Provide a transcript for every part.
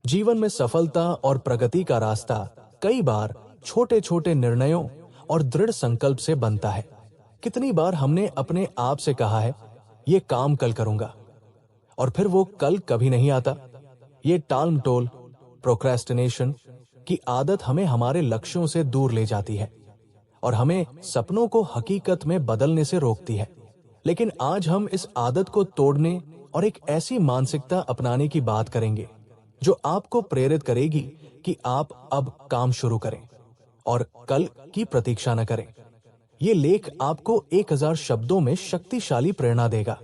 जीवन में सफलता और प्रगति का रास्ता कई बार छोटे छोटे निर्णयों और दृढ़ संकल्प से बनता है। कितनी बार हमने अपने आप से कहा है, ये काम कल करूंगा, और फिर वो कल कभी नहीं आता। ये टालमटोल, प्रोक्रेस्टिनेशन की आदत हमें हमारे लक्ष्यों से दूर ले जाती है और हमें सपनों को हकीकत में बदलने से रोकती है। लेकिन आज हम इस आदत को तोड़ने और एक ऐसी मानसिकता अपनाने की बात करेंगे जो आपको प्रेरित करेगी कि आप अब काम शुरू करें और कल की प्रतीक्षा न करें। ये लेख आपको 1000 शब्दों में शक्तिशाली प्रेरणा देगा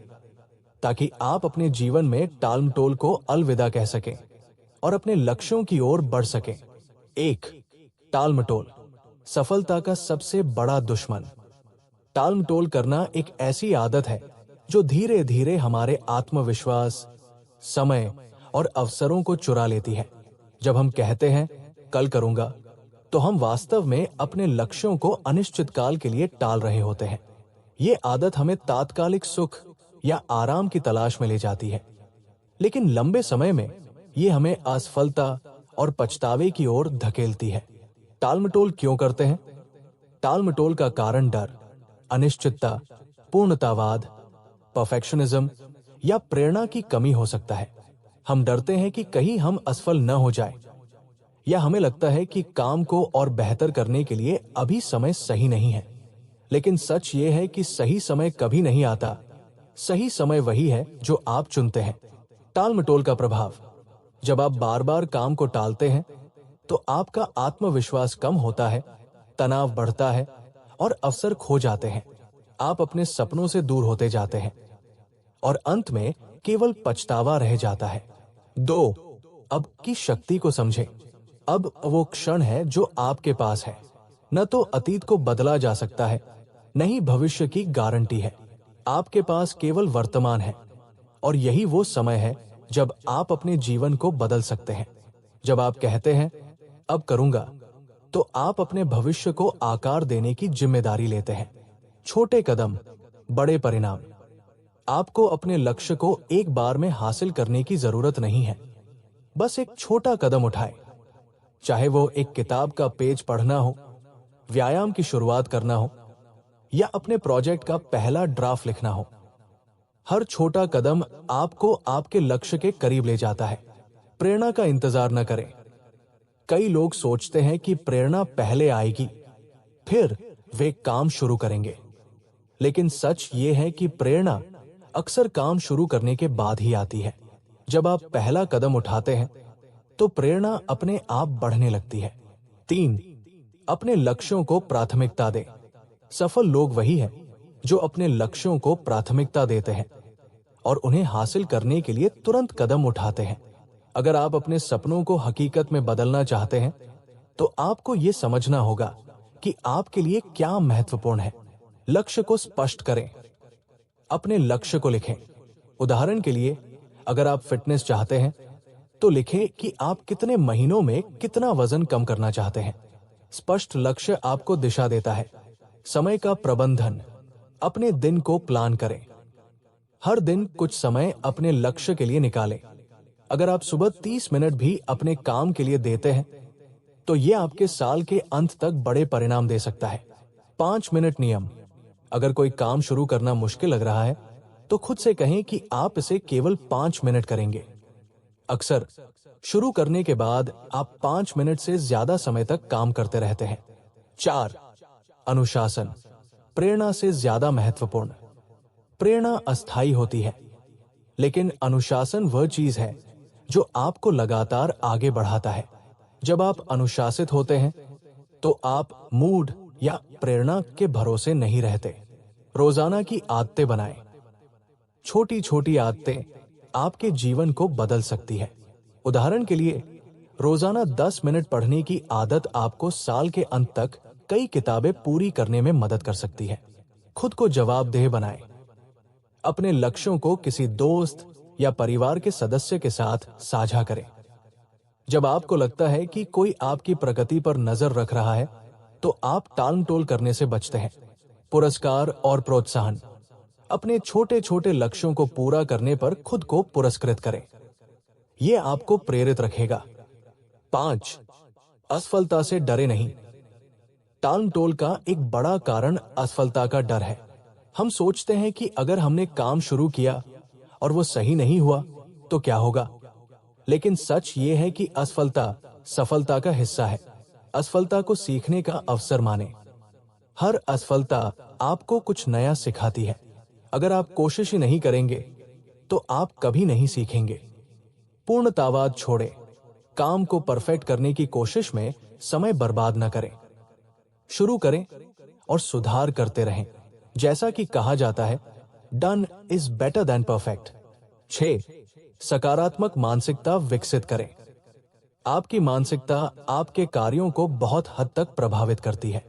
ताकि आप अपने जीवन में टालमटोल को अलविदा कह सकें और अपने लक्ष्यों की ओर बढ़ सकें। 1. टालमटोल, सफलता का सबसे बड़ा दुश्मन। टालमटोल करना एक ऐसी आदत है जो धीरे धीरे हमारे आत्मविश्वास, समय और अवसरों को चुरा लेती है। जब हम कहते हैं कल करूंगा, तो हम वास्तव में अपने लक्ष्यों को अनिश्चित काल के लिए टाल रहे होते हैं। ये आदत हमें तात्कालिक सुख या आराम की तलाश में ले जाती है, लेकिन लंबे समय में ये हमें असफलता और पछतावे की ओर धकेलती है। टालमटोल क्यों करते हैं? टालमटोल का कारण डर, अनिश्चितता, पूर्णतावाद, परफेक्शनिज्म या प्रेरणा की कमी हो सकता है। हम डरते हैं कि कहीं हम असफल न हो जाए, या हमें लगता है कि काम को और बेहतर करने के लिए अभी समय सही नहीं है। लेकिन सच ये है कि सही समय कभी नहीं आता। सही समय वही है जो आप चुनते हैं। टालमटोल का प्रभाव: जब आप बार बार काम को टालते हैं तो आपका आत्मविश्वास कम होता है, तनाव बढ़ता है और अवसर खो जाते हैं। आप अपने सपनों से दूर होते जाते हैं और अंत में केवल पछतावा रह जाता है। 2. अब की शक्ति को समझें। अब वो क्षण है जो आपके पास है। न तो अतीत को बदला जा सकता है, न ही भविष्य की गारंटी है। आपके पास केवल वर्तमान है, और यही वो समय है जब आप अपने जीवन को बदल सकते हैं। जब आप कहते हैं अब करूंगा, तो आप अपने भविष्य को आकार देने की जिम्मेदारी लेते हैं। छोटे कदम, बड़े परिणाम। आपको अपने लक्ष्य को एक बार में हासिल करने की जरूरत नहीं है। बस एक छोटा कदम उठाएं। चाहे वो एक किताब का पेज पढ़ना हो, व्यायाम की शुरुआत करना हो, या अपने प्रोजेक्ट का पहला ड्राफ्ट लिखना हो। हर छोटा कदम आपको आपके लक्ष्य के करीब ले जाता है। प्रेरणा का इंतजार न करें। कई लोग सोचते हैं कि प्रेरणा पहले आएगी, फिर वे काम शुरू करेंगे। लेकिन सच ये है कि प्रेरणा अक्सर काम शुरू करने के बाद ही आती है। जब आप पहला कदम उठाते हैं तो प्रेरणा अपने आप बढ़ने लगती है। 3. अपने लक्ष्यों को प्राथमिकता दें। सफल लोग वही हैं जो अपने लक्ष्यों को प्राथमिकता देते हैं और उन्हें हासिल करने के लिए तुरंत कदम उठाते हैं। अगर आप अपने सपनों को हकीकत में बदलना चाहते हैं, तो आपको ये समझना होगा कि आपके लिए क्या महत्वपूर्ण है। लक्ष्य को स्पष्ट करें। अपने लक्ष्य को लिखें। उदाहरण के लिए, अगर आप फिटनेस चाहते हैं, तो लिखें कि आप कितने महीनों में कितना वजन कम करना चाहते हैं। स्पष्ट लक्ष्य आपको दिशा देता है। समय का प्रबंधन। अपने दिन को प्लान करें। हर दिन कुछ समय अपने लक्ष्य के लिए निकालें। अगर आप सुबह 30 मिनट भी अपने काम के लिए देते हैं, तो यह आपके साल के अंत तक बड़े परिणाम दे सकता है। 5 मिनट नियम। अगर कोई काम शुरू करना मुश्किल लग रहा है, तो खुद से कहें कि आप इसे केवल 5 मिनट करेंगे। अक्सर शुरू करने के बाद आप 5 मिनट से ज्यादा समय तक काम करते रहते हैं। 4. अनुशासन, प्रेरणा से ज्यादा महत्वपूर्ण। प्रेरणा अस्थायी होती है, लेकिन अनुशासन वह चीज है जो आपको लगातार आगे बढ़ाता है। जब आप अनुशासित होते हैं, तो आप मूड या प्रेरणा के भरोसे नहीं रहते। रोजाना की आदतें बनाएं। छोटी छोटी आदतें आपके जीवन को बदल सकती है। उदाहरण के लिए, रोजाना 10 मिनट पढ़ने की आदत आपको साल के अंत तक कई किताबें पूरी करने में मदद कर सकती है। खुद को जवाबदेह बनाएं। अपने लक्ष्यों को किसी दोस्त या परिवार के सदस्य के साथ साझा करें। जब आपको लगता है कि कोई आपकी प्रगति पर नजर रख रहा है, तो आप टालमटोल करने से बचते हैं। पुरस्कार और प्रोत्साहन। अपने छोटे छोटे लक्ष्यों को पूरा करने पर खुद को पुरस्कृत करें। ये आपको प्रेरित रखेगा। 5. असफलता से डरे नहीं। टालमटोल का एक बड़ा कारण असफलता का डर है। हम सोचते हैं कि अगर हमने काम शुरू किया और वो सही नहीं हुआ तो क्या होगा। लेकिन सच ये है कि असफलता सफलता का हिस्सा है। असफलता को सीखने का अवसर माने। हर असफलता आपको कुछ नया सिखाती है। अगर आप कोशिश ही नहीं करेंगे तो आप कभी नहीं सीखेंगे। पूर्णतावाद छोड़ें। काम को परफेक्ट करने की कोशिश में समय बर्बाद न करें। शुरू करें और सुधार करते रहें। जैसा कि कहा जाता है, done is better than perfect. 6. सकारात्मक मानसिकता विकसित करें। आपकी मानसिकता आपके कार्यों को बहुत हद तक प्रभावित करती है।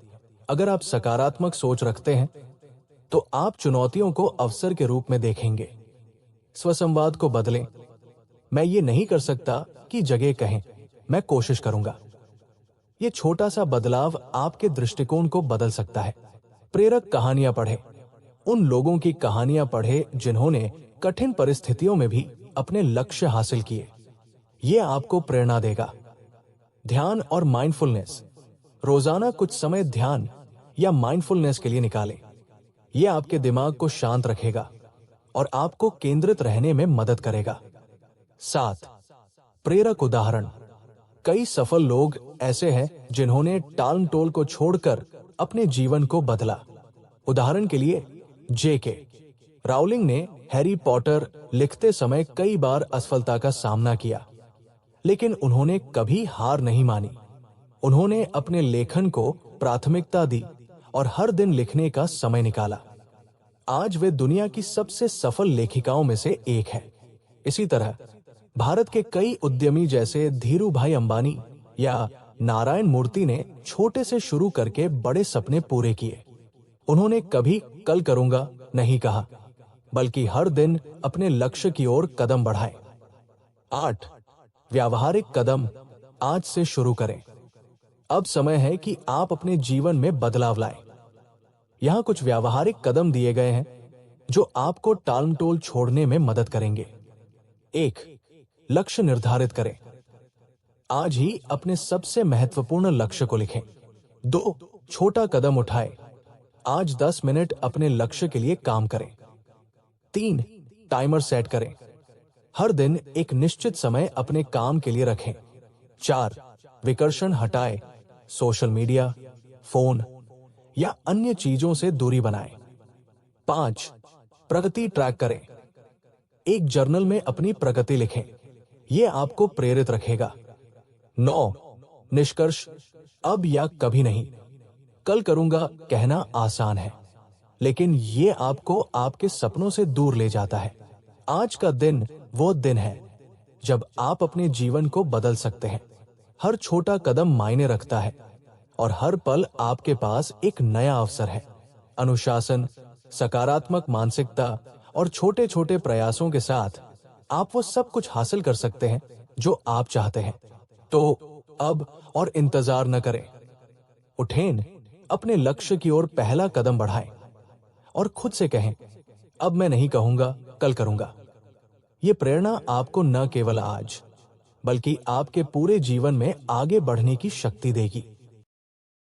अगर आप सकारात्मक सोच रखते हैं तो आप चुनौतियों को अवसर के रूप में देखेंगे। स्वसंवाद को बदलें। मैं ये नहीं कर सकता की जगह कहें, मैं कोशिश करूंगा। ये छोटा सा बदलाव आपके दृष्टिकोण को बदल सकता है। प्रेरक कहानियां पढ़ें। उन लोगों की कहानियां पढ़ें जिन्होंने कठिन परिस्थितियों में भी अपने लक्ष्य हासिल किए। ये आपको प्रेरणा देगा। ध्यान और माइंडफुलनेस। रोजाना कुछ समय ध्यान या माइंडफुलनेस के लिए निकालें। ये आपके दिमाग को शांत रखेगा और आपको केंद्रित रहने में मदद करेगा। 7. प्रेरक उदाहरण। कई सफल लोग ऐसे हैं जिन्होंने टालमटोल को छोड़कर अपने जीवन को बदला। उदाहरण के लिए J.K. राउलिंग ने हैरी पॉटर लिखते समय कई बार असफलता का सामना किया, लेकिन उन्होंने कभी हार नहीं मानी। उन्होंने अपने लेखन को प्राथमिकता दी और हर दिन लिखने का समय निकाला। आज वे दुनिया की सबसे सफल लेखिकाओं में से एक है। इसी तरह भारत के कई उद्यमी जैसे धीरूभाई अंबानी या नारायण मूर्ति ने छोटे से शुरू करके बड़े सपने पूरे किए। उन्होंने कभी कल करूंगा नहीं कहा, बल्कि हर दिन अपने लक्ष्य की ओर कदम बढ़ाए। 8. व्यावहारिक कदम आज से शुरू करें। अब समय है कि आप अपने जीवन में बदलाव लाएं। यहां कुछ व्यावहारिक कदम दिए गए हैं जो आपको टालमटोल छोड़ने में मदद करेंगे। 1. लक्ष्य निर्धारित करें। आज ही अपने सबसे महत्वपूर्ण लक्ष्य को लिखें। 2. छोटा कदम उठाएं। आज 10 मिनट अपने लक्ष्य के लिए काम करें। 3. टाइमर सेट करें। हर दिन एक निश्चित समय अपने काम के लिए रखें। 4. विकर्षण हटाएं। सोशल मीडिया, फोन या अन्य चीजों से दूरी बनाएं। 5. प्रगति ट्रैक करें। एक जर्नल में अपनी प्रगति लिखें। यह आपको प्रेरित रखेगा। 9. निष्कर्ष। अब या कभी नहीं। कल करूंगा कहना आसान है, लेकिन ये आपको आपके सपनों से दूर ले जाता है। आज का दिन वो दिन है जब आप अपने जीवन को बदल सकते हैं। हर छोटा कदम मायने रखता है और हर पल आपके पास एक नया अवसर है। अनुशासन, सकारात्मक मानसिकता और छोटे छोटे प्रयासों के साथ आप वो सब कुछ हासिल कर सकते हैं जो आप चाहते हैं। तो अब और इंतजार न करें। उठें, अपने लक्ष्य की ओर पहला कदम बढ़ाएं और खुद से कहें, अब मैं नहीं कहूंगा कल करूंगा। ये प्रेरणा आपको न केवल आज बल्कि आपके पूरे जीवन में आगे बढ़ने की शक्ति देगी।